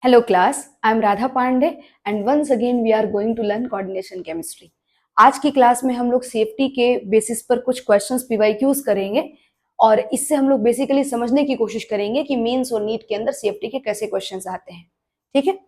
Hello class, I am Radha Pandey and once again we are going to learn coordination chemistry. आज की class में हम लोग safety के बेसिस पर कुछ क्वेश्चंस पीवाईक्यूज करेंगे और इससे हम लोग बेसिकली समझने की कोशिश करेंगे कि मेंस और नीट के अंदर सेफ्टी के कैसे क्वेश्चंस आते हैं। ठीक है,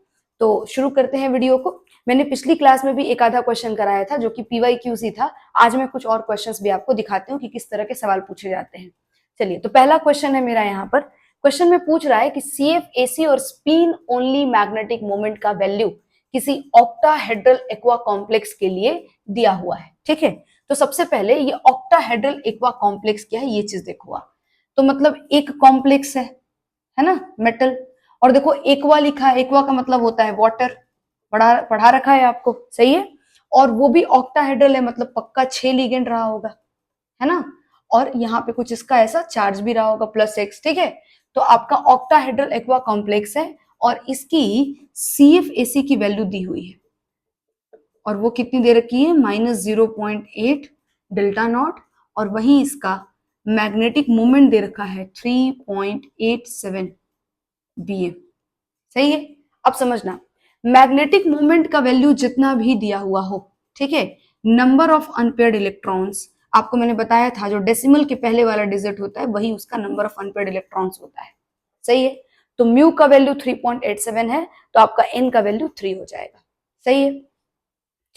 तो शुरू करते हैं वीडियो को। मैंने पिछली क्लास में भी एक आधा क्वेश्चन कराया था जो कि पीवाईक्यूज ही था। आज मैं कुछ और क्वेश्चंस भी आपको दिखाती हूँ कि किस तरह के सवाल पूछे जाते हैं। चलिए, तो पहला क्वेश्चन है मेरा यहाँ पर। क्वेश्चन में पूछ रहा है कि CFAC और स्पिन ओनली मैग्नेटिक मोमेंट का वैल्यू किसी ऑक्टाहेड्रल एक्वा कॉम्प्लेक्स के लिए दिया हुआ है। ठीक है, तो सबसे पहले ये ऑक्टाहेड्रल एक्वा कॉम्प्लेक्स क्या है ये चीज देखो आप। तो मतलब एक कॉम्प्लेक्स है ना, मेटल, और देखो एक्वा लिखा है, एक्वा का मतलब होता है वाटर, पढ़ा रखा है आपको, सही है। और वो भी ऑक्टाहेड्रल है, मतलब पक्का 6 लिगेंड रहा होगा, है ना। और यहाँ पे कुछ इसका ऐसा चार्ज भी रहा होगा +X। ठीक है, तो आपका ऑक्टाहेड्रल एक्वा कॉम्प्लेक्स है और इसकी CFAC की वैल्यू दी हुई है और वो कितनी दे रखी है, -0.8 डेल्टा नॉट, और वहीं इसका मैग्नेटिक मोमेंट दे रखा है 3.87 BM। सही है। अब समझना, मैग्नेटिक मोमेंट का वैल्यू जितना भी दिया हुआ हो, ठीक है, नंबर ऑफ अनपेयर्ड इलेक्ट्रॉन्स, आपको मैंने बताया था जो डेसिमल के पहले वाला डिजिट होता है वही उसका नंबर ऑफ अनपेयर्ड इलेक्ट्रॉन्स होता है। सही है, तो म्यू का वैल्यू 3.87 है, तो आपका एन का वैल्यू 3 हो जाएगा। सही है।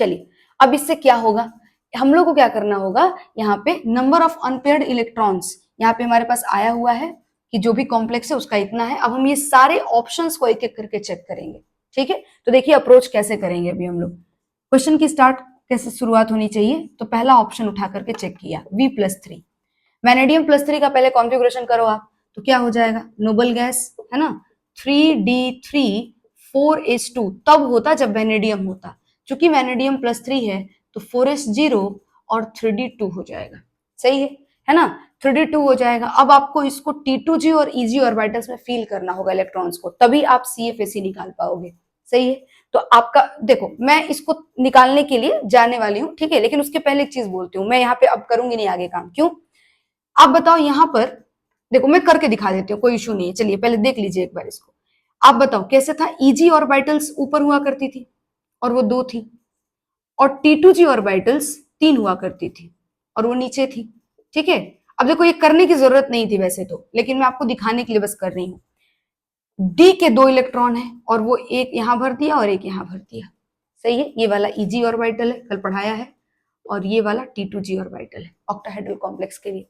चलिए, अब इससे क्या होगा, हम लोग को क्या करना होगा, यहाँ पे नंबर ऑफ अनपेयर्ड इलेक्ट्रॉन्स यहाँ पे हमारे पास आया हुआ है कि जो भी कॉम्प्लेक्स है उसका इतना है। अब हम ये सारे ऑप्शंस को एक एक करके चेक करेंगे। ठीक है, तो देखिए अप्रोच कैसे करेंगे अभी हम लोग। क्वेश्चन की स्टार्ट कैसे शुरुआत होनी चाहिए, तो पहला ऑप्शन उठा करके चेक किया, V+3, वैनेडियम +3 का पहले कॉन्फ़िगरेशन करो आप, तो क्या हो जाएगा, नोबल गैस है ना, 3D3 4H2 तब होता जब वैनेडियम होता, चूंकि वैनेडियम +3 है तो 4S0 और 3D2 हो जाएगा। सही है ना, 3D2 हो जाएगा। अब आपको इसको T2G और EG ऑर्बिटल्स में फील करना होगा इलेक्ट्रॉन्स को, तभी आप CFAC निकाल पाओगे। सही है, तो आपका देखो मैं इसको निकालने के लिए जाने वाली हूँ, ठीक है, लेकिन उसके पहले एक चीज बोलती हूँ, मैं यहाँ पे अब करूंगी नहीं आगे काम, क्यों, आप बताओ। यहां पर देखो मैं करके दिखा देती हूँ, कोई इशू नहीं है। चलिए पहले देख लीजिए एक बार इसको, आप बताओ कैसे था। EG ऑर्बिटल्स ऊपर हुआ करती थी और वो 2 थी, और T2G ऑर्बिटल्स 3 हुआ करती थी और वो नीचे थी। ठीक है, अब देखो ये करने की जरूरत नहीं थी वैसे तो, लेकिन मैं आपको दिखाने के लिए बस कर रही हूँ। D के 2 इलेक्ट्रॉन है और वो एक यहां भर दिया और एक यहां भर दिया। सही है, ये वाला EG ऑर्बिटल है, कल पढ़ाया है, और ये वाला T2G ऑर्बिटल है ऑक्टाहेड्रल कॉम्प्लेक्स के लिए,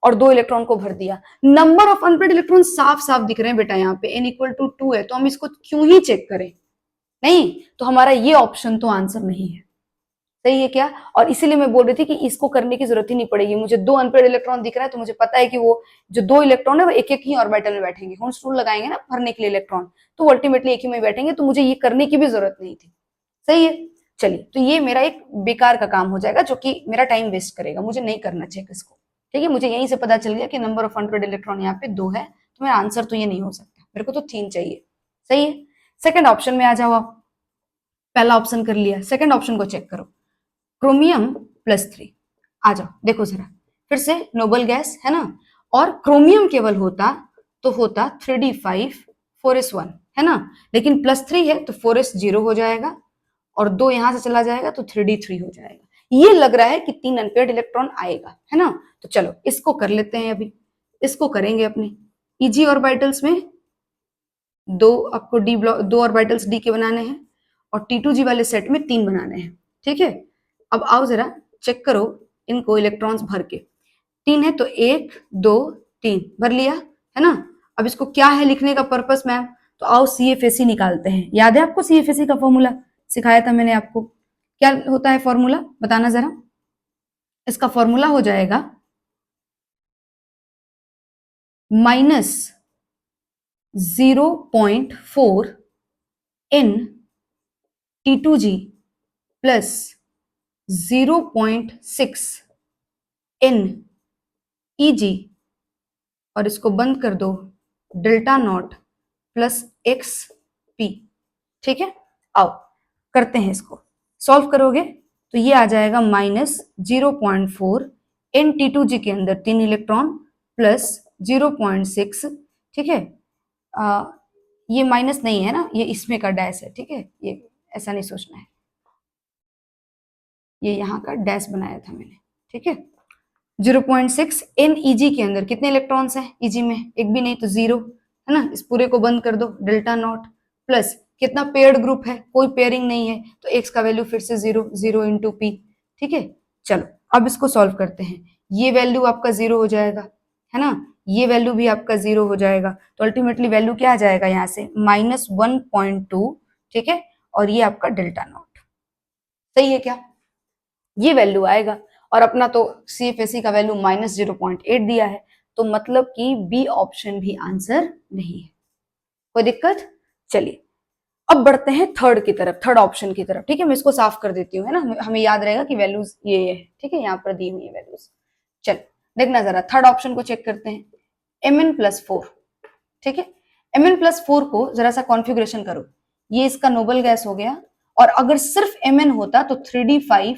और 2 इलेक्ट्रॉन को भर दिया। नंबर ऑफ अनपेयर्ड इलेक्ट्रॉन साफ साफ दिख रहे हैं बेटा, यहाँ पे n=2 है, तो हम इसको क्यों ही चेक करें, नहीं, तो हमारा ये ऑप्शन तो आंसर नहीं है। सही है क्या, और इसीलिए मैं बोल रही थी कि इसको करने की जरूरत ही नहीं पड़ेगी। मुझे 2 अनपेयर्ड इलेक्ट्रॉन दिख रहा है तो मुझे पता है कि वो जो 2 इलेक्ट्रॉन है वो एक एक ही ऑर्बिटल में बैठेंगे, हुंस रूल लगाएंगे ना भरने के लिए इलेक्ट्रॉन, तो अल्टीमेटली एक ही में बैठेंगे, तो मुझे ये करने की भी जरूरत नहीं थी। सही है, चलिए, तो ये मेरा एक बेकार का काम हो जाएगा जो कि मेरा टाइम वेस्ट करेगा, मुझे नहीं करना चाहिए इसको। ठीक है, मुझे यहीं से पता चल गया कि नंबर ऑफ अनपेयर्ड इलेक्ट्रॉन यहाँ पे 2 है, तो मेरा आंसर तो ये नहीं हो सकता, मेरे को तो 3 चाहिए। सही है, सेकंड ऑप्शन में आ जाओ आप। पहला ऑप्शन कर लिया, सेकंड ऑप्शन को चेक करो, क्रोमियम +3। आ जाओ देखो जरा, फिर से नोबल गैस है ना, और क्रोमियम केवल होता तो होता 3D5 4S1 है ना, लेकिन +3 है तो 4S0 हो जाएगा, और 2 यहां से चला जाएगा तो 3D3 हो जाएगा। ये लग रहा है कि 3 अनपेयर्ड इलेक्ट्रॉन आएगा, है ना, तो चलो इसको कर लेते हैं। अभी इसको करेंगे अपने EG ऑर्बिटल्स में, 2 आपको डी ब्लॉक 2 ऑर्बिटल्स D के बनाने हैं, और T2G वाले सेट में 3 बनाने हैं। ठीक है, अब आओ जरा चेक करो इनको इलेक्ट्रॉन्स भर के, 3 है तो 1 2 3 भर लिया, है ना। अब इसको क्या है लिखने का पर्पस मैम, तो आओ CFAC निकालते हैं। याद है आपको CFAC का फॉर्मूला, सिखाया था मैंने आपको, क्या होता है फॉर्मूला बताना जरा। इसका फॉर्मूला हो जाएगा -0.4 in T2G plus 0.6 in EG, और इसको बंद कर दो डेल्टा नॉट +XP। ठीक है, आओ करते हैं इसको, सॉल्व करोगे तो ये आ जाएगा -0.4 इन T2G के अंदर 3 इलेक्ट्रॉन प्लस 0.6। ठीक है, ये माइनस नहीं है ना, ये इसमें का डैश है, ठीक है, ये ऐसा नहीं सोचना है, ये यहाँ का डैश बनाया था मैंने, ठीक है। 0.6 इन ईजी के अंदर कितने इलेक्ट्रॉन्स हैं ईजी में, एक भी नहीं तो 0 है ना, इस पूरे को बंद कर दो, डेल्टा नॉट प्लस कितना पेयर्ड ग्रुप है, कोई पेयरिंग नहीं है तो एक्स का वैल्यू फिर से 0, 0 इंटू पी, ठीक है। चलो अब इसको सॉल्व करते हैं, ये वैल्यू आपका 0 हो जाएगा, है ना, ये वैल्यू भी आपका 0 हो जाएगा, तो अल्टीमेटली वैल्यू क्या आ जाएगा यहाँ से -1.2, ठीक है, और ये आपका डेल्टा नॉट, सही है क्या, ये वैल्यू आएगा। और अपना तो CFSE का वैल्यू -0.8 दिया है, तो मतलब कि बी ऑप्शन भी आंसर नहीं है, कोई दिक्कत। चलिए अब बढ़ते हैं थर्ड की तरफ, थर्ड ऑप्शन की तरफ, ठीक है, मैं इसको साफ कर देती हूँ, है ना, हमें याद रहेगा कि वैल्यूज ये है, ठीक है, यहाँ पर दी हुई है वैल्यूज। चल देखना जरा थर्ड ऑप्शन को चेक करते हैं, Mn+4, ठीक है, Mn+4 को जरा सा कॉन्फ़िगरेशन करो, ये इसका नोबल गैस हो गया, और अगर सिर्फ Mn होता तो 3d5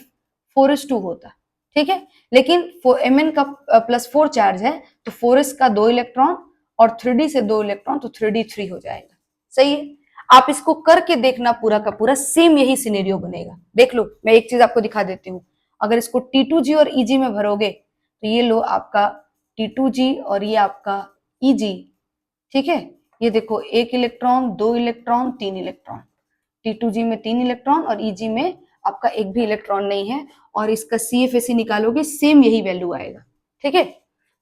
4s2 होता, ठीक है, लेकिन Mn का +4 चार्ज है तो 4s का 2 इलेक्ट्रॉन और 3d से 2 इलेक्ट्रॉन, तो 3d3 हो जाएगा, सही है। आप इसको करके देखना, पूरा का पूरा सेम यही सिनेरियो बनेगा, देख लो, मैं एक चीज आपको दिखा देती हूँ, अगर इसको T2G और EG में भरोगे तो ये लो आपका T2G और ये आपका EG, ठीक है, ये देखो 1 इलेक्ट्रॉन, 2 इलेक्ट्रॉन, 3 इलेक्ट्रॉन, T2G में 3 इलेक्ट्रॉन और EG में आपका एक भी इलेक्ट्रॉन नहीं है, और इसका CFSE निकालोगे सेम यही वैल्यू आएगा, ठीक है,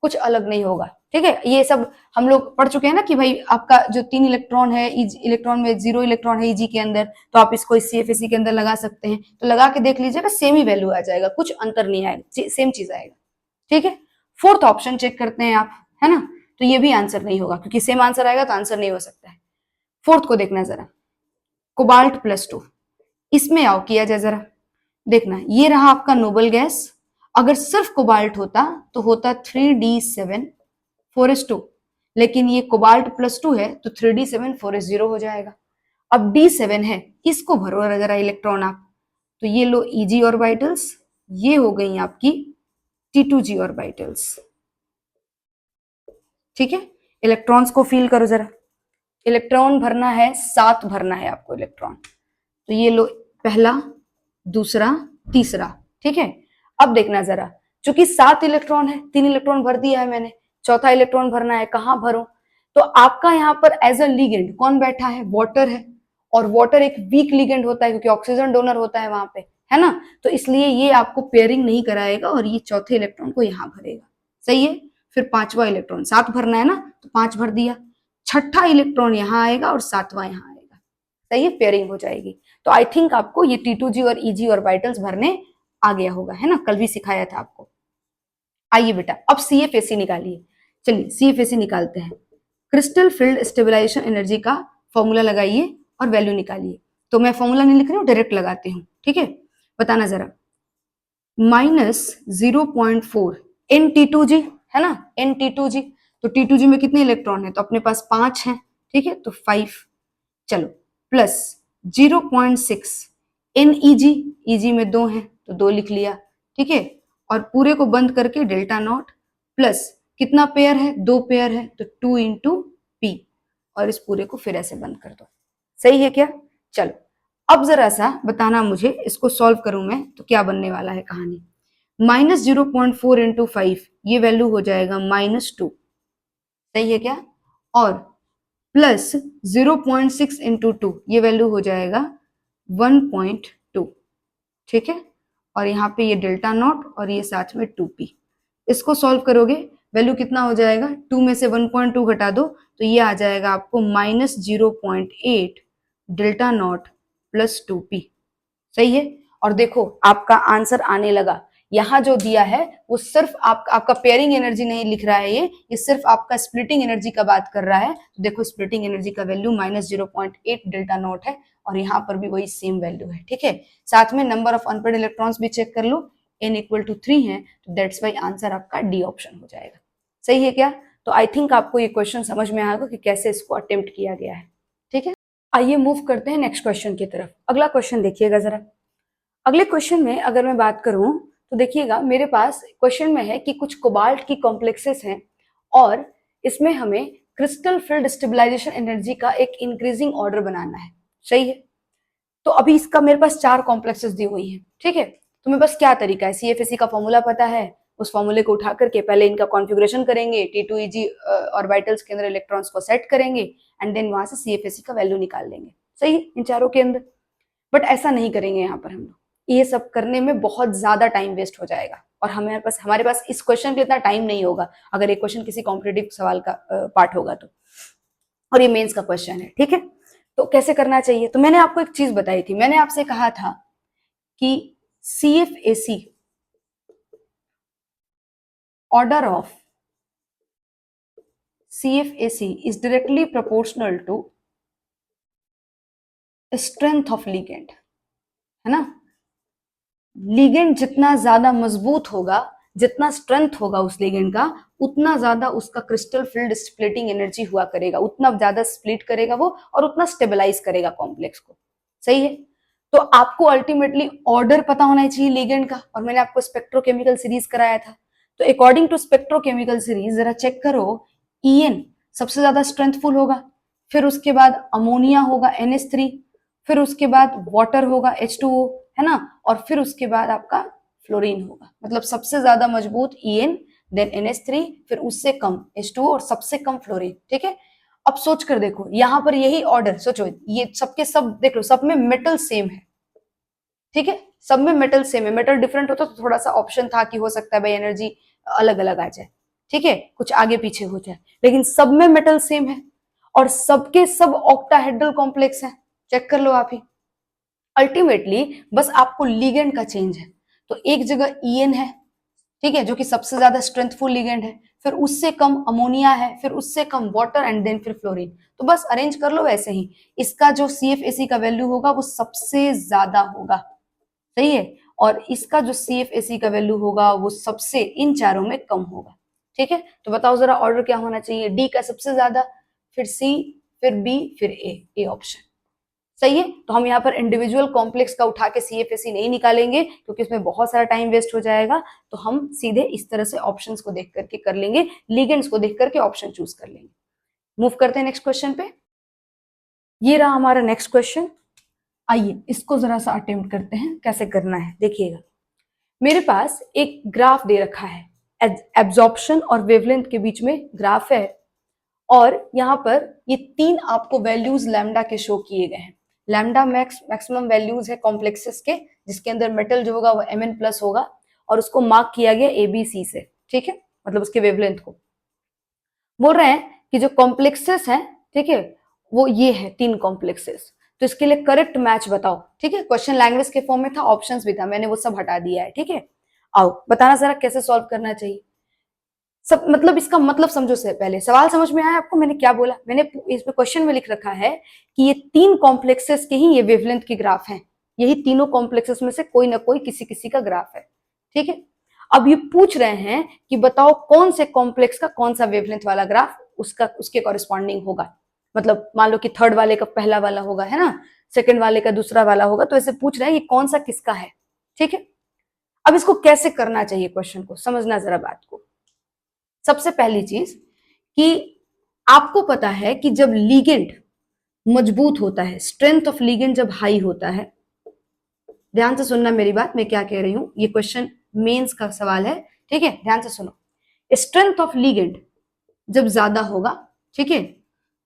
कुछ अलग नहीं होगा, ठीक है। ये सब हम लोग पढ़ चुके हैं ना कि भाई आपका जो 3 इलेक्ट्रॉन है, इलेक्ट्रॉन में 0 इलेक्ट्रॉन है EG के अंदर, तो आप इसको इस CFSE के अंदर लगा सकते हैं, तो लगा के देख लीजिएगा सेम ही वैल्यू आ जाएगा, कुछ अंतर नहीं आएगा, सेम चीज आएगा, ठीक है। फोर्थ ऑप्शन चेक करते हैं आप, है ना, तो ये भी आंसर नहीं होगा, क्योंकि सेम आंसर आएगा तो आंसर नहीं हो सकता है। फोर्थ को देखना जरा, कोबाल्ट+2, इसमें आओ किया जाए जरा, देखना ये रहा आपका नोबल गैस, अगर सिर्फ कोबाल्ट होता तो होता 3d7 4s2, लेकिन ये कोबाल्ट+2 है तो 3d7 4s0 हो जाएगा। अब d7 है, इसको भरो जरा इलेक्ट्रॉन आप, तो ये लो EG ऑर्बिटल्स, ये हो गई आपकी T2G ऑर्बिटल्स, ठीक है। इलेक्ट्रॉन्स को फील करो जरा, इलेक्ट्रॉन भरना है 7 भरना है आपको इलेक्ट्रॉन, तो ये लो पहला, दूसरा, तीसरा, ठीक है। अब देखना जरा, चूंकि 7 इलेक्ट्रॉन है, 3 इलेक्ट्रॉन भर दिया है मैंने, चौथा इलेक्ट्रॉन भरना है, कहां भरो, तो आपका यहाँ पर एज अ लिगेंड कौन बैठा है, वाटर है, और वाटर एक वीक लिगेंड होता है क्योंकि ऑक्सीजन डोनर होता है वहां पे, है ना, तो इसलिए ये आपको पेयरिंग नहीं कराएगा और ये चौथे इलेक्ट्रॉन को यहाँ भरेगा, सही है। फिर पांचवा इलेक्ट्रॉन, 7 भरना है ना, तो 5 भर दिया, छठा इलेक्ट्रॉन यहाँ आएगा और सातवां यहाँ आएगा, सही है, पेयरिंग हो जाएगी। तो आई थिंक आपको ये T2G और EG ऑर्बिटल्स भरने आ गया होगा, है ना, कल भी सिखाया था आपको। आइए बेटा अब CFSE निकालिए, चलिए CFSE निकालते हैं, क्रिस्टल फील्ड स्टेबलाइजेशन एनर्जी का फॉर्मूला लगाइए और वैल्यू निकालिए। तो मैं फॉर्मूला नहीं लिख रही हूँ, डायरेक्ट लगाती हूँ, ठीक है, बताना जरा, -0.4 N T2G, है ना, N T2G, तो T2G में कितने इलेक्ट्रॉन है, तो अपने पास 5 हैं, ठीक है, तो 5, चलो प्लस 0.6 NEG, EG में 2 हैं तो 2 लिख लिया, ठीक है, और पूरे को बंद करके डेल्टा नॉट प्लस कितना पेयर है, 2 पेयर है तो 2 इंटू P, और इस पूरे को फिर ऐसे बंद कर दो, सही है क्या। चलो अब जरा सा बताना मुझे, इसको सॉल्व करूं मैं तो क्या बनने वाला है कहानी, -0.4 इंटू 5, ये वैल्यू हो जाएगा -2, सही है क्या, और प्लस 0.6 इंटू 2, ये वैल्यू हो जाएगा 1.2, ठीक है, और यहाँ पे ये डेल्टा नॉट और ये साथ में 2p, इसको सॉल्व करोगे वैल्यू कितना हो जाएगा, 2 में से 1.2 घटा दो तो ये आ जाएगा आपको -0.8 डेल्टा नॉट प्लस 2p, सही है। और देखो आपका आंसर आने लगा, यहाँ जो दिया है वो सिर्फ आपका पेयरिंग एनर्जी नहीं लिख रहा है, ये सिर्फ आपका स्प्लिटिंग एनर्जी का बात कर रहा है, तो देखो स्प्लिटिंग एनर्जी का वैल्यू -0.8 डेल्टा नॉट है, और यहाँ पर भी वही सेम वैल्यू है, ठीक है। साथ में नंबर ऑफ अनपेड इलेक्ट्रॉन्स भी चेक कर लो, n=3 है, तो दैट्स वाई आंसर आपका डी ऑप्शन हो जाएगा, सही है क्या। तो आई थिंक आपको ये क्वेश्चन समझ में आएगा कि कैसे इसको अटेम्प्ट किया गया है, ठीक है। आइए मूव करते हैं नेक्स्ट क्वेश्चन की तरफ। अगला क्वेश्चन देखिएगा जरा, अगले क्वेश्चन में अगर मैं बात करूं तो देखिएगा मेरे पास क्वेश्चन में है कि कुछ कोबाल्ट की कॉम्प्लेक्सेस हैं और इसमें हमें क्रिस्टल फील्ड स्टेबलाइजेशन एनर्जी का एक इंक्रीजिंग ऑर्डर बनाना है, सही है। तो अभी इसका मेरे पास 4 कॉम्प्लेक्सेस दी हुई हैं, ठीक है। तो मेरे पास क्या तरीका है, सीएफएसी का फॉर्मूला पता है, उस फॉर्मूले को उठा करके पहले इनका कॉन्फ़िगरेशन करेंगे, T2Eg ऑर्बिटल्स के अंदर इलेक्ट्रॉन्स को सेट करेंगे एंड देन वहां से सीएफएसी का वैल्यू निकाल लेंगे, सही है, इन चारों के अंदर। बट ऐसा नहीं करेंगे यहाँ पर हम लोग, ये सब करने में बहुत ज्यादा टाइम वेस्ट हो जाएगा और हमारे पास इस क्वेश्चन के इतना टाइम नहीं होगा अगर एक क्वेश्चन किसी कॉम्पिटेटिव सवाल का पार्ट होगा तो, और ये मेंस का क्वेश्चन है, ठीक है। तो कैसे करना चाहिए, तो मैंने आपको एक चीज बताई थी, मैंने आपसे कहा था कि CFAC order of CFAC is directly proportional to strength of ligand, है ना। लिगेंड जितना ज्यादा मजबूत होगा, जितना स्ट्रेंथ होगा उस लिगेंड का, उतना ज्यादा उसका क्रिस्टल फील्ड स्प्लिटिंग एनर्जी हुआ करेगा, उतना ज्यादा स्प्लिट करेगा वो और उतना स्टेबलाइज करेगा कॉम्प्लेक्स को, सही है। तो आपको अल्टीमेटली ऑर्डर पता होना चाहिए लिगेंड का, और मैंने आपको स्पेक्ट्रोकेमिकल सीरीज कराया था। तो अकॉर्डिंग टू स्पेक्ट्रोकेमिकल सीरीज जरा चेक करो, EN सबसे ज्यादा स्ट्रेंथफुल होगा, फिर उसके बाद अमोनिया होगा NH3, फिर उसके बाद वाटर होगा H2O, है ना, और फिर उसके बाद आपका फ्लोरीन होगा। मतलब सबसे ज्यादा मजबूत EN, देन NH3, फिर उससे कम H2O और सबसे कम फ्लोरीन, ठीक है। अब सोच कर देखो, यहां पर यही ऑर्डर सोचो, ये सबके सब देख लो, सब में मेटल सेम है, ठीक है, सब में मेटल सेम है। मेटल डिफरेंट होता तो थोड़ा सा ऑप्शन था कि हो सकता है भाई एनर्जी अलग अलग आ जाए, ठीक है, कुछ आगे पीछे हो जाए, लेकिन सब में मेटल सेम है और सबके सब ऑक्टाहेड्रल कॉम्प्लेक्स है, चेक कर लो आप ही। अल्टीमेटली बस आपको लिगेंड का चेंज है, तो एक जगह EN है, ठीक है, जो कि सबसे ज्यादा स्ट्रेंथफुल लिगेंड है, फिर उससे कम अमोनिया है, फिर उससे कम वाटर एंड देन फिर फ्लोरीन। तो बस अरेंज कर लो वैसे ही, इसका जो CFAC का वैल्यू होगा वो सबसे ज्यादा होगा, सही है, और इसका जो CFAC का वैल्यू होगा वो सबसे इन चारों में कम होगा, ठीक है। तो बताओ जरा ऑर्डर क्या होना चाहिए, D का सबसे ज्यादा, फिर C, फिर B, फिर A ऑप्शन, सही है। तो हम यहाँ पर इंडिविजुअल कॉम्प्लेक्स का उठा के CFAC नहीं निकालेंगे क्योंकि उसमें बहुत सारा टाइम वेस्ट हो जाएगा, तो हम सीधे इस तरह से ऑप्शंस को देख करके कर लेंगे, लिगेंड्स को देख करके ऑप्शन चूज कर लेंगे। मूव करते हैं नेक्स्ट क्वेश्चन पे। ये रहा हमारा नेक्स्ट क्वेश्चन, आइए इसको जरा सा अटेम्प्ट करते हैं कैसे करना है, देखिएगा। मेरे पास एक ग्राफ दे रखा है, एब्जॉर्प्शन और वेवलेंथ के बीच में ग्राफ है, और यहाँ पर ये 3 आपको वैल्यूज लैम्डा के शो किए गए हैं। लैम्डा मैक्सिमम वैल्यूज है कॉम्प्लेक्सेस के, जिसके अंदर मेटल जो होगा वो Mn+ होगा, और उसको मार्क किया गया ABC से, ठीक है, मतलब उसके वेवलेंथ को। बोल रहे हैं कि जो कॉम्प्लेक्सेस हैं, ठीक है, वो ये है 3 कॉम्प्लेक्सेस, तो इसके लिए करेक्ट मैच बताओ, ठीक है। क्वेश्चन लैंग्वेज के फॉर्म में था, ऑप्शंस भी था, मैंने वो सब हटा दिया है, ठीक है। आओ बताना जरा कैसे सॉल्व करना चाहिए। सब मतलब इसका मतलब समझो से पहले, सवाल समझ में आया आपको मैंने क्या बोला, मैंने इसमें क्वेश्चन में लिख रखा है कि ये 3 कॉम्प्लेक्सेस के ही ये वेवलेंथ के ग्राफ हैं, यही तीनों कॉम्प्लेक्सेस में से कोई ना कोई किसी किसी का ग्राफ है, ठीक है। अब ये पूछ रहे हैं कि बताओ कौन से कॉम्प्लेक्स का कौन सा वेवलेंथ वाला ग्राफ उसका उसके कॉरेस्पॉन्डिंग होगा। मतलब मान लो कि थर्ड वाले का पहला वाला होगा, है ना, सेकंड वाले का दूसरा वाला होगा, तो ऐसे पूछ रहे हैं कि कौन सा किसका है, ठीक है। अब इसको कैसे करना चाहिए, क्वेश्चन को समझना जरा बात को। सबसे पहली चीज कि आपको पता है कि जब लिगेंड मजबूत होता है, स्ट्रेंथ ऑफ लिगेंड जब हाई होता है, ध्यान से सुनना मेरी बात, मैं क्या कह रही हूं, ये क्वेश्चन मेंस का सवाल है, ठीक है, ध्यान से सुनो। स्ट्रेंथ ऑफ लिगेंड जब ज्यादा होगा, ठीक है,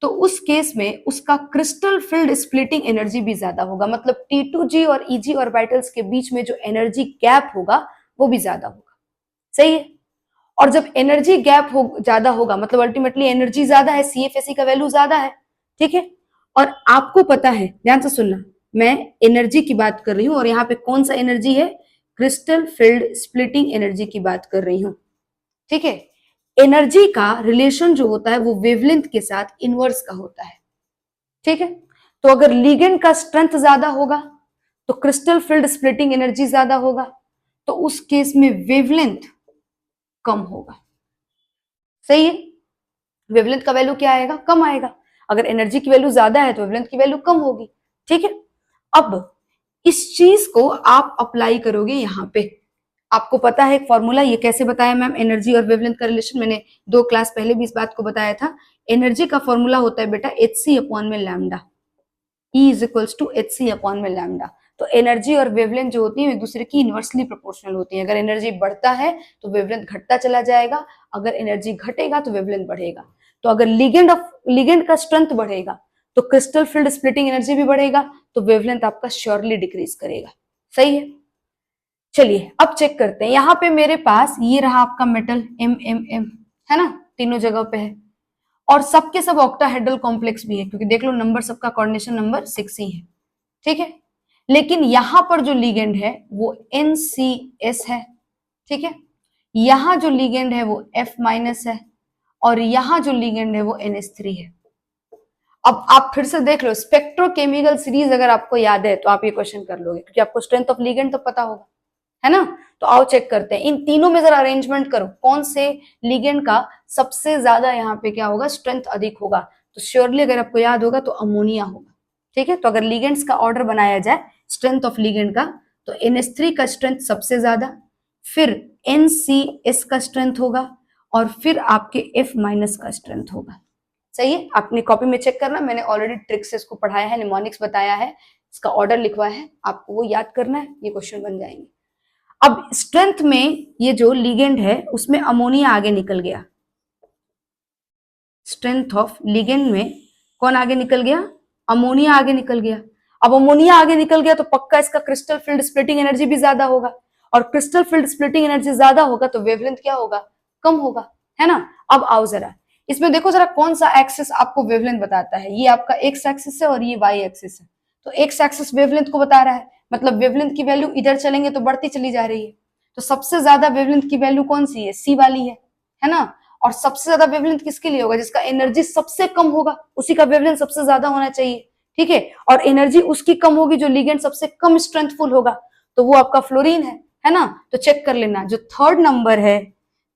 तो उस केस में उसका क्रिस्टल फील्ड स्प्लिटिंग एनर्जी भी ज्यादा होगा, मतलब T2G और EG ऑर्बिटल्स के बीच में जो एनर्जी गैप होगा वो भी ज्यादा होगा, सही है। और जब एनर्जी गैप ज्यादा होगा, मतलब अल्टीमेटली एनर्जी ज्यादा है, CFAC का वैल्यू ज्यादा है, ठीक है। और आपको पता है, ध्यान से सुनना, मैं एनर्जी की बात कर रही हूं और यहाँ पे कौन सा एनर्जी है, क्रिस्टल फील्ड स्प्लिटिंग एनर्जी की बात कर रही हूं, ठीक है। एनर्जी का रिलेशन जो होता है वो वेवलेंथ के साथ इनवर्स का होता है, ठीक है। तो अगर लिगेंड का स्ट्रेंथ ज्यादा होगा तो क्रिस्टल फील्ड स्प्लिटिंग एनर्जी ज्यादा होगा, तो उस केस में वेवलेंथ कम होगा, सही है। वेवलेंथ का वैल्यू क्या आएगा, कम आएगा। अगर एनर्जी की वैल्यू ज्यादा है तो वेवलेंथ की वैल्यू कम होगी, ठीक है। अब इस चीज को आप अप्लाई करोगे यहाँ पे, आपको पता है एक फॉर्मूला, ये कैसे बताया मैम एनर्जी और वेवलेंथ का रिलेशन, मैंने 2 क्लास पहले भी इस बात को बताया था। एनर्जी का फॉर्मूला होता है बेटा hc अपॉन में lambda, E is equals to hc upon में लैम्डा। तो एनर्जी और वेवलेंथ जो होती है एक दूसरे की इनवर्सली प्रोपोर्शनल होती है। अगर एनर्जी बढ़ता है तो वेवलेंथ घटता चला जाएगा, अगर एनर्जी घटेगा तो वेवलेंथ बढ़ेगा। तो अगर लिगेंड का स्ट्रेंथ बढ़ेगा तो क्रिस्टल फील्ड स्प्लिटिंग एनर्जी भी बढ़ेगा, तो वेवलेंथ आपका श्योरली डिक्रीज करेगा। सही है। चलिए अब चेक करते हैं। यहाँ पे मेरे पास ये रहा आपका मेटल एम है ना, तीनों जगह पे है, और सबके सब ऑक्टाहेड्रल कॉम्प्लेक्स भी है, क्योंकि देख लो नंबर सबका कोऑर्डिनेशन नंबर 6 ही है। ठीक है, लेकिन यहां पर जो लिगेंड है वो NCS है। ठीक है, यहां जो लिगेंड है वो F माइनस है, और यहां जो लिगेंड है वो NH3 है। अब आप फिर से देख लो, स्पेक्ट्रोकेमिकल सीरीज अगर आपको याद है तो आप ये क्वेश्चन कर लोगे, क्योंकि आपको स्ट्रेंथ ऑफ लिगेंड तो पता होगा, है ना। तो आओ चेक करते हैं, इन तीनों में जरा अरेंजमेंट करो, कौन से लिगेंड का सबसे ज्यादा यहाँ पे क्या होगा, स्ट्रेंथ अधिक होगा। तो श्योरली अगर आपको याद होगा तो अमोनिया होगा। ठीक है, तो अगर लिगेंड्स का ऑर्डर बनाया जाए स्ट्रेंथ ऑफ लिगेंड का, तो NH3 का स्ट्रेंथ सबसे ज्यादा, फिर NCS का स्ट्रेंथ होगा, और फिर आपके F माइनस का स्ट्रेंथ होगा। सही है, अपनी कॉपी में चेक करना, मैंने ऑलरेडी ट्रिक से इसको पढ़ाया है, निमोनिक्स बताया है, इसका ऑर्डर लिखवाया है, आपको वो याद करना है, ये क्वेश्चन बन जाएंगे। अब स्ट्रेंथ में ये जो लिगेंड है उसमें अमोनिया आगे निकल गया, स्ट्रेंथ ऑफ लिगेंड में कौन आगे निकल गया, अमोनिया आगे निकल गया। अब अमोनिया आगे निकल गया तो पक्का इसका क्रिस्टल फील्ड स्प्लिटिंग एनर्जी भी ज्यादा होगा, और क्रिस्टल फील्ड स्प्लिटिंग एनर्जी ज्यादा होगा तो वेवलेंथ क्या होगा, कम होगा, है ना। अब आओ जरा इसमें देखो जरा कौन सा एक्सिस आपको वेवलेंथ बताता है। ये आपका एक्स एक्सिस है और ये वाई एक्सिस है। तो एक्स एक्सिस वेवलेंथ को बता रहा है, मतलब वेवलेंथ की वैल्यू इधर चलेंगे तो बढ़ती चली जा रही है। तो सबसे ज्यादा वेवलेंथ की वैल्यू कौन सी है, सी वाली है ना। और सबसे ज्यादा वेवलेंथ किसके लिए होगा, जिसका एनर्जी सबसे कम होगा, उसी का वेवलेंथ सबसे ज्यादा होना चाहिए। ठीक है, और एनर्जी उसकी कम होगी जो लिगेंड सबसे कम स्ट्रेंथफुल होगा, तो वो आपका फ्लोरीन है ना। तो चेक कर लेना, जो थर्ड नंबर है,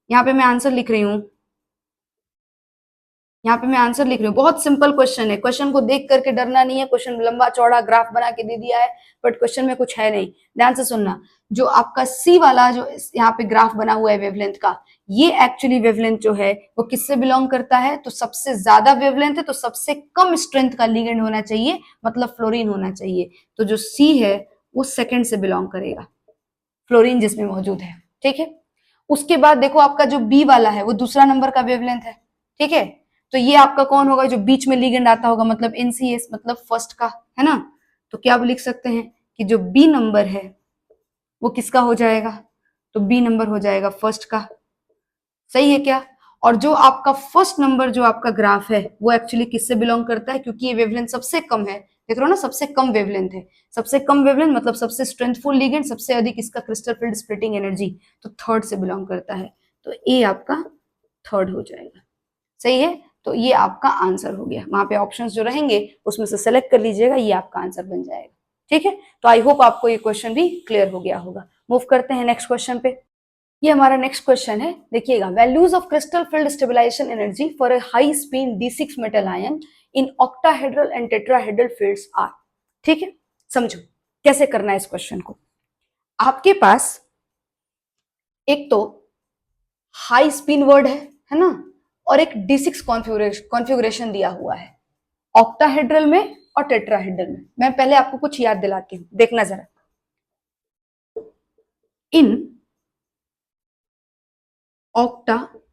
यहाँ पे मैं आंसर लिख रही हूँ, यहाँ पे मैं आंसर लिख रही हूँ। बहुत सिंपल क्वेश्चन है, क्वेश्चन को देख करके डरना नहीं है, क्वेश्चन लंबा चौड़ा ग्राफ बना के दे दिया है, बट क्वेश्चन में कुछ है नहीं। ध्यान से सुनना, जो आपका सी वाला जो यहाँ पे ग्राफ बना हुआ है वेवलेंथ का, ये एक्चुअली वेवलेंथ जो है वो किससे बिलोंग करता है, तो सबसे ज्यादा वेवलेंथ है तो सबसे कम स्ट्रेंथ का लिगेंड होना चाहिए, मतलब फ्लोरीन होना चाहिए। तो जो सी है वो सेकेंड से बिलोंग करेगा, फ्लोरीन जिसमें मौजूद है। ठीक है, उसके बाद देखो आपका जो बी वाला है वो दूसरा नंबर का वेवलेंथ है। ठीक है, तो ये आपका कौन होगा, जो बीच में लिगेंड आता होगा, मतलब NCS, मतलब फर्स्ट का, है ना। तो क्या आप लिख सकते हैं कि जो बी नंबर है वो किसका हो जाएगा, तो बी नंबर हो जाएगा फर्स्ट का। सही है क्या। और जो आपका फर्स्ट नंबर जो आपका ग्राफ है वो एक्चुअली किससे बिलोंग करता है, क्योंकि ये वेवलेंथ सबसे कम है, देख रहे हो ना, सबसे कम वेवलेंथ है, सबसे कम वेवलेंथ मतलब सबसे स्ट्रेंथफुल लिगेंड, सबसे अधिक इसका क्रिस्टल फील्ड स्प्लिटिंग एनर्जी, तो थर्ड से बिलोंग करता है। तो ए आपका थर्ड हो जाएगा। सही है, तो ये आपका आंसर हो गया। वहां पे ऑप्शंस जो रहेंगे उसमें से सेलेक्ट कर लीजिएगा, ये आपका आंसर बन जाएगा। ठीक है, तो आई होप आपको ये क्वेश्चन भी क्लियर हो गया होगा। मूव करते हैं नेक्स्ट क्वेश्चन पे। ये हमारा नेक्स्ट क्वेश्चन है, देखिएगा, values of crystal field stabilization energy for a high spin D6 metal ion in octahedral and tetrahedral fields are. ठीक है, समझो कैसे करना है इस क्वेश्चन को। आपके पास एक तो हाई स्पिन वर्ड है ना, और एक D6 कॉन्फ़िगरेशन दिया हुआ है ऑक्टाहेड्रल में और टेट्राहेड्रल में। मैं पहले आपको कुछ याद दिलाती हूँ, देखना जरा। इन ऑक्टाहेड्रल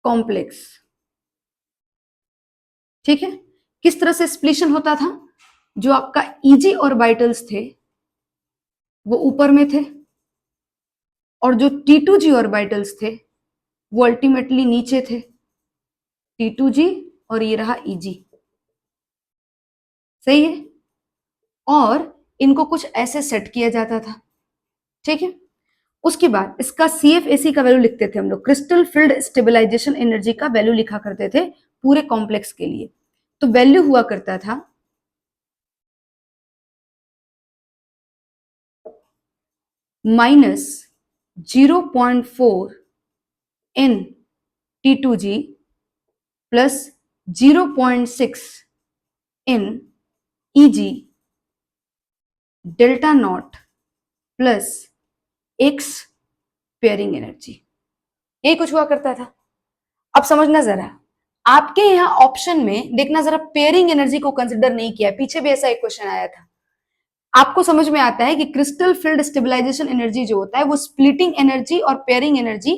कॉम्प्लेक्स, ठीक है, किस तरह से स्प्लिशन होता था, जो आपका ईजी ऑर्बिटल्स थे वो ऊपर में थे, और जो T2G ऑर्बिटल्स थे वो अल्टीमेटली नीचे थे, T2G और ये रहा Eg। सही है, और इनको कुछ ऐसे सेट किया जाता था। ठीक है, उसके बाद इसका CFAC का वैल्यू लिखते थे हम लोग, क्रिस्टल फील्ड स्टेबलाइजेशन एनर्जी का वैल्यू लिखा करते थे पूरे कॉम्प्लेक्स के लिए। तो वैल्यू हुआ करता था -0.4 in T2G plus 0.6 in Eg delta not plus x pairing energy, यही कुछ हुआ करता था। अब समझना जरा, आपके यहाँ ऑप्शन में देखना जरा, पेयरिंग एनर्जी को कंसिडर नहीं किया, पीछे भी ऐसा एक क्वेश्चन आया था। आपको समझ में आता है कि क्रिस्टल फील्ड स्टेबलाइजेशन एनर्जी जो होता है वो स्प्लिटिंग एनर्जी और पेयरिंग एनर्जी,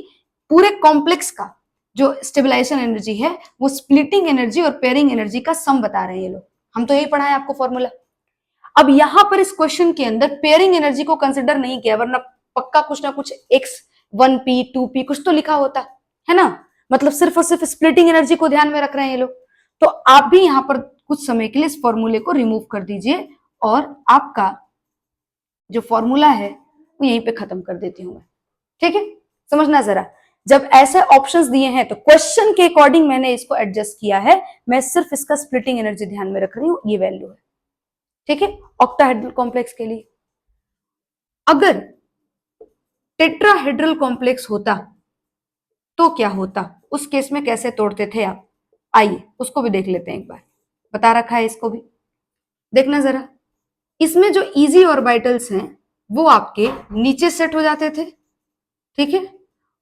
पूरे कॉम्प्लेक्स का जो स्टेबलाइजेशन एनर्जी है वो स्प्लिटिंग एनर्जी और पेयरिंग एनर्जी का सम बता रहे हैं ये लोग। हम तो यही पढ़ा है आपको फॉर्मूला। अब यहां पर इस क्वेश्चन के अंदर पेयरिंग एनर्जी को कंसिडर नहीं किया, वरना पक्का कुछ ना कुछ एक्स 1p 2p कुछ तो लिखा होता है ना। मतलब सिर्फ और सिर्फ स्प्लिटिंग एनर्जी को ध्यान में रख रहे हैं ये लोग। तो आप भी यहां पर कुछ समय के लिए इस फॉर्मूले को रिमूव कर दीजिए और आपका जो फॉर्मूला है वो यहीं पे खत्म कर देती हूं मैं। ठीक है, समझना जरा, जब ऐसे ऑप्शंस दिए हैं तो क्वेश्चन के अकॉर्डिंग मैंने इसको एडजस्ट किया है। मैं सिर्फ इसका स्प्लिटिंग एनर्जी ध्यान में रख रही हूं, ये वैल्यू है। ठीक है, ऑक्टाहेड्रल कॉम्प्लेक्स के लिए। अगर टेट्राहेड्रल कॉम्प्लेक्स होता तो क्या होता, उस केस में कैसे तोड़ते थे आप, आइए उसको भी देख लेते हैं एक बार। बता रखा है इसको भी, देखना जरा। इसमें जो इजी ऑर्बिटल्स हैं वो आपके नीचे सेट हो जाते थे, ठीक है,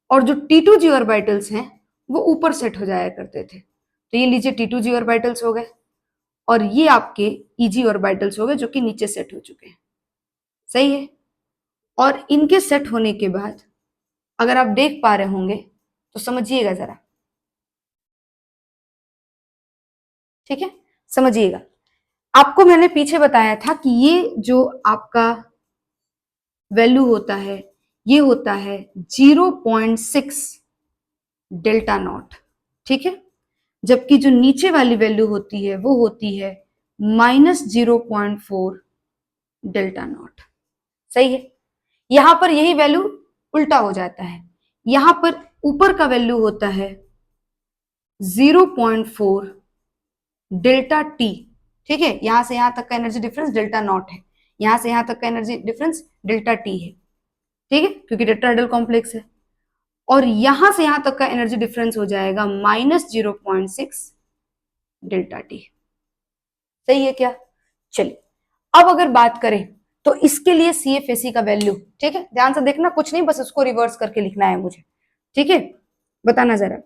और जो T2G ऑर्बिटल्स हैं वो ऊपर सेट हो जाया करते थे। तो ये लीजिए T2G ऑर्बिटल्स हो गए और ये आपके EG ऑर्बिटल्स हो गए जो कि नीचे सेट हो चुके हैं। सही है, और इनके सेट होने के बाद अगर आप देख पा रहे होंगे तो समझिएगा जरा। ठीक है, समझिएगा, आपको मैंने पीछे बताया था कि ये जो आपका वैल्यू होता है ये होता है 0.6 डेल्टा नॉट। ठीक है, जबकि जो नीचे वाली वैल्यू होती है वो होती है -0.4 डेल्टा नॉट। सही है, यहां पर यही वैल्यू उल्टा हो जाता है, यहां पर ऊपर का वैल्यू होता है 0.4 डेल्टा टी। ठीक है, यहां से यहां तक का एनर्जी डिफरेंस डेल्टा नॉट है, यहां से यहां तक का एनर्जी डिफरेंस डेल्टा टी है। ठीक है, क्योंकि टेट्राहेड्रल कॉम्प्लेक्स है। और यहां से यहां तक का एनर्जी डिफरेंस हो जाएगा -0.6 डेल्टा टी। सही है क्या? चलिए, अब अगर बात करें तो इसके लिए CFAC का वैल्यू, ठीक है, ध्यान से देखना, कुछ नहीं, बस उसको रिवर्स करके लिखना है मुझे। ठीक है, बताना जरा,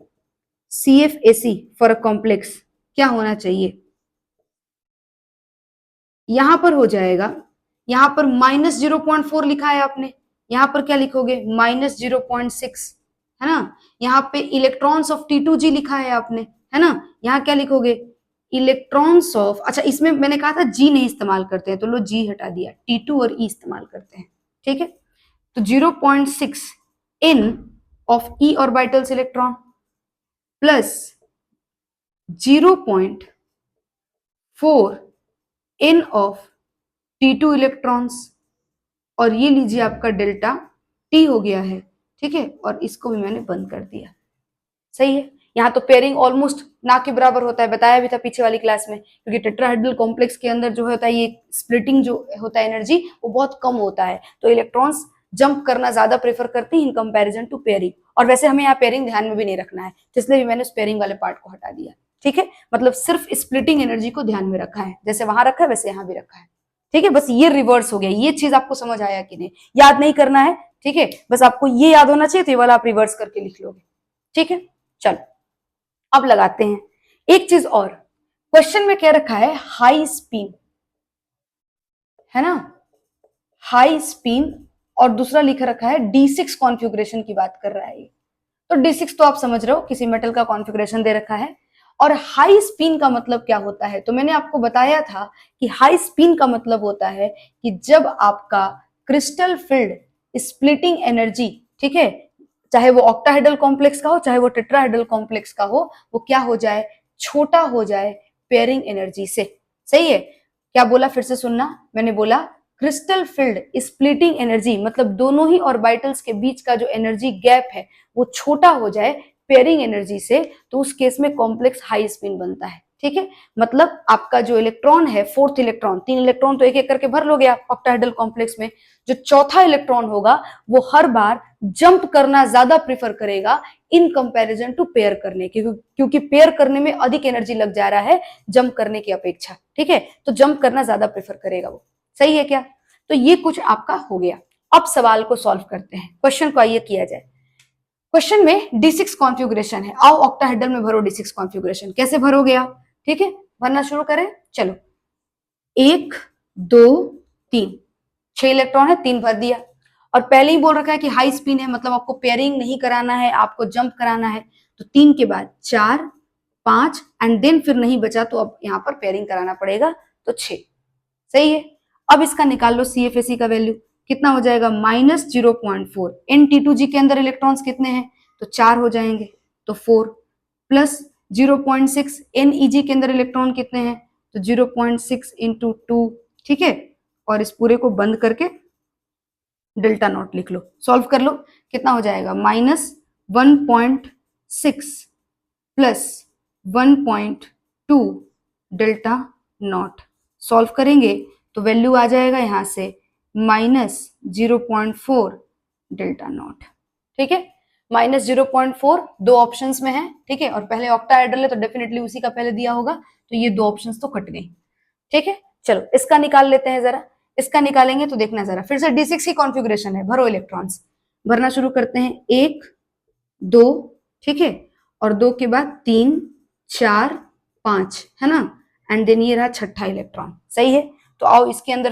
CFAC फॉर अ कॉम्प्लेक्स क्या होना चाहिए? यहां पर हो जाएगा, यहां पर -0.4 लिखा है आपने, यहां पर क्या लिखोगे, -0.6, है ना। यहाँ पे इलेक्ट्रॉन्स ऑफ T2G लिखा है आपने, है ना, यहाँ क्या लिखोगे, इलेक्ट्रॉन्स ऑफ, अच्छा इसमें मैंने कहा था G नहीं इस्तेमाल करते हैं तो लो G हटा दिया, T2 और E इस्तेमाल करते हैं। ठीक है, तो 0.6 इन ऑफ E ऑर्बिटल्स इलेक्ट्रॉन प्लस 0.4 इन ऑफ T2 इलेक्ट्रॉन्स, और ये लीजिए आपका डेल्टा T हो गया है। ठीक है, और इसको भी मैंने बंद कर दिया। सही है, यहाँ तो पेयरिंग ऑलमोस्ट ना के बराबर होता है, बताया भी था पीछे वाली क्लास में, क्योंकि टेट्राहेड्रल कॉम्प्लेक्स के अंदर जो होता है ये स्प्लिटिंग जो होता है एनर्जी वो बहुत कम होता है, तो इलेक्ट्रॉन्स जंप करना ज्यादा प्रेफर करते हैं इन कंपैरिजन टू पेयरिंग। और वैसे हमें यहाँ पेयरिंग ध्यान में भी नहीं रखना है, तो इसलिए भी मैंने उस पेयरिंग वाले पार्ट को हटा दिया। ठीक है, मतलब सिर्फ स्प्लिटिंग एनर्जी को ध्यान में रखा है, जैसे वहां रखा है वैसे यहाँ भी रखा है। ठीक है, बस ये रिवर्स हो गया, ये चीज आपको समझ आया कि नहीं, याद नहीं करना है। ठीक है, बस आपको ये याद होना चाहिए, तो ये वाला आप रिवर्स करके लिख लोगे। ठीक है, चलो अब लगाते हैं एक चीज और। क्वेश्चन में क्या रखा है, हाई स्पिन, है ना, हाई स्पिन, और दूसरा लिख रखा है D6 कॉन्फ़िगरेशन की बात कर रहा है ये। तो D6 तो आप समझ रहे हो, किसी मेटल का कॉन्फ़िगरेशन दे रखा है। और हाई स्पिन का मतलब क्या होता है, तो मैंने आपको बताया था कि हाई स्पिन का मतलब होता है कि जब आपका क्रिस्टल फील्ड स्प्लिटिंग एनर्जी, ठीक है, चाहे वो ऑक्टाहेड्रल कॉम्प्लेक्स का हो चाहे वो टेट्राहेड्रल कॉम्प्लेक्स का हो, वो क्या हो जाए, छोटा हो जाए पेयरिंग एनर्जी से। सही है, क्या बोला, फिर से सुनना, मैंने बोला क्रिस्टल फील्ड स्प्लिटिंग एनर्जी मतलब दोनों ही ऑर्बिटल्स के बीच का जो एनर्जी गैप है वो छोटा हो जाए पेयरिंग एनर्जी से, तो उस केस में कॉम्प्लेक्स हाई स्पिन बनता है। ठीक है, मतलब आपका जो इलेक्ट्रॉन है, फोर्थ इलेक्ट्रॉन, 3 इलेक्ट्रॉन तो एक एक करके भर लोगे आप ऑक्टाहेड्रल कॉम्प्लेक्स में, जो चौथा इलेक्ट्रॉन होगा वो हर बार जंप करना ज्यादा प्रेफर करेगा इन कंपैरिजन टू पेयर करने के, क्योंकि पेयर करने में अधिक एनर्जी लग जा रहा है जंप करने की अपेक्षा। ठीक है, तो जंप करना ज्यादा प्रेफर करेगा वो। सही है क्या? तो ये कुछ आपका हो गया। अब सवाल को सॉल्व करते हैं, क्वेश्चन को आइए किया जाए। क्वेश्चन में D6 कॉन्फ़िगरेशन है, आओ ऑक्टाहेड्रल में भरो D6 कॉन्फ़िगरेशन। कैसे भरोगे आप? ठीक है, भरना शुरू करें। चलो, 1 2 3, 6 इलेक्ट्रॉन है, 3 भर दिया। और पहले ही बोल रखा है कि हाई स्पिन है, मतलब आपको पेयरिंग नहीं कराना है, आपको जंप कराना है। तो 3 के बाद 4 5 एंड देन फिर नहीं बचा तो अब यहाँ पर पेयरिंग कराना पड़ेगा, तो 6। सही है। अब इसका निकाल लो CFAC का वैल्यू, कितना हो जाएगा? -0.4। NT2G के अंदर इलेक्ट्रॉन्स कितने हैं? तो 4 हो जाएंगे, तो 4 प्लस 0.6 NEG के अंदर इलेक्ट्रॉन कितने हैं? तो 0.6 इंटू 2। ठीक है, और इस पूरे को बंद करके डेल्टा नॉट लिख लो, सॉल्व कर लो। कितना हो जाएगा? -1.6 प्लस 1.2 डेल्टा नॉट। सॉल्व करेंगे तो वैल्यू आ जाएगा यहां से -0.4 डेल्टा नॉट। ठीक है, -0.4 दो ऑप्शंस में है। ठीक है, और पहले ऑक्टाहेड्रल है तो डेफिनेटली उसी का पहले दिया होगा, तो ये दो ऑप्शंस तो कट गई। ठीक है, चलो इसका निकाल लेते हैं जरा। इसका निकालेंगे तो देखना जरा, फिर से D6 की कॉन्फ़िगरेशन है, भरो इलेक्ट्रॉन्स। भरना शुरू करते हैं, 1 2, ठीक है, और 2 के बाद 3 4 5, है ना, एंड देन ये रहा छठा इलेक्ट्रॉन। सही है, तो आओ इसके अंदर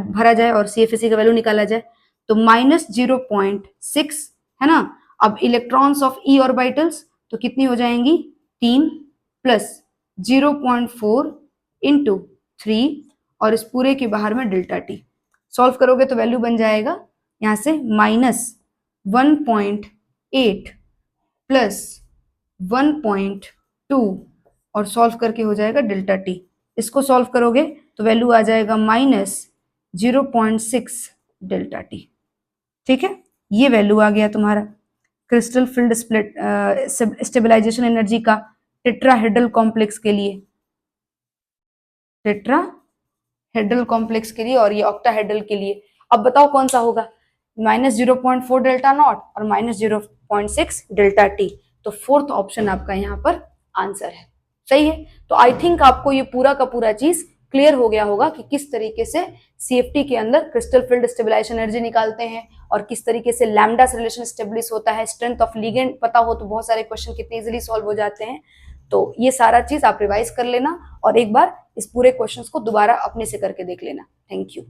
भरा जाए और CFAC का वैल्यू निकाला जाए। तो -0.6 है ना। अब इलेक्ट्रॉन्स ऑफ E ऑर्बिटल्स तो कितनी हो जाएंगी? 3 प्लस 0.4 इंटू 3 और इस पूरे के बाहर में डेल्टा टी। सॉल्व करोगे तो वैल्यू बन जाएगा यहां से -1.8 प्लस 1.2 और सॉल्व करके हो जाएगा डेल्टा टी। इसको सॉल्व करोगे तो वैल्यू आ जाएगा -0.6 डेल्टा टी। ठीक है, ये वैल्यू आ गया तुम्हारा क्रिस्टल फील्ड स्टेबलाइजेशन एनर्जी का टेट्राहेड्रल कॉम्प्लेक्स के लिए, टेट्राहेड्रल कॉम्प्लेक्स के लिए और ये ऑक्टाहेड्रल के लिए। अब बताओ कौन सा होगा? -0.4 डेल्टा नॉट और -0.6 डेल्टा टी। तो फोर्थ ऑप्शन आपका यहाँ पर आंसर है। सही है, तो आई थिंक आपको ये पूरा का पूरा चीज क्लियर हो गया होगा कि किस तरीके से CFT के अंदर क्रिस्टल फील्ड स्टेबलाइजेशन एनर्जी निकालते हैं और किस तरीके से लैम्डा से रिलेशन स्टेब्लिश होता है। स्ट्रेंथ ऑफ लिगेंड पता हो तो बहुत सारे क्वेश्चन कितने इजीली सॉल्व हो जाते हैं। तो ये सारा चीज आप रिवाइज कर लेना और एक बार इस पूरे क्वेश्चंस को दोबारा अपने से करके देख लेना। Thank you.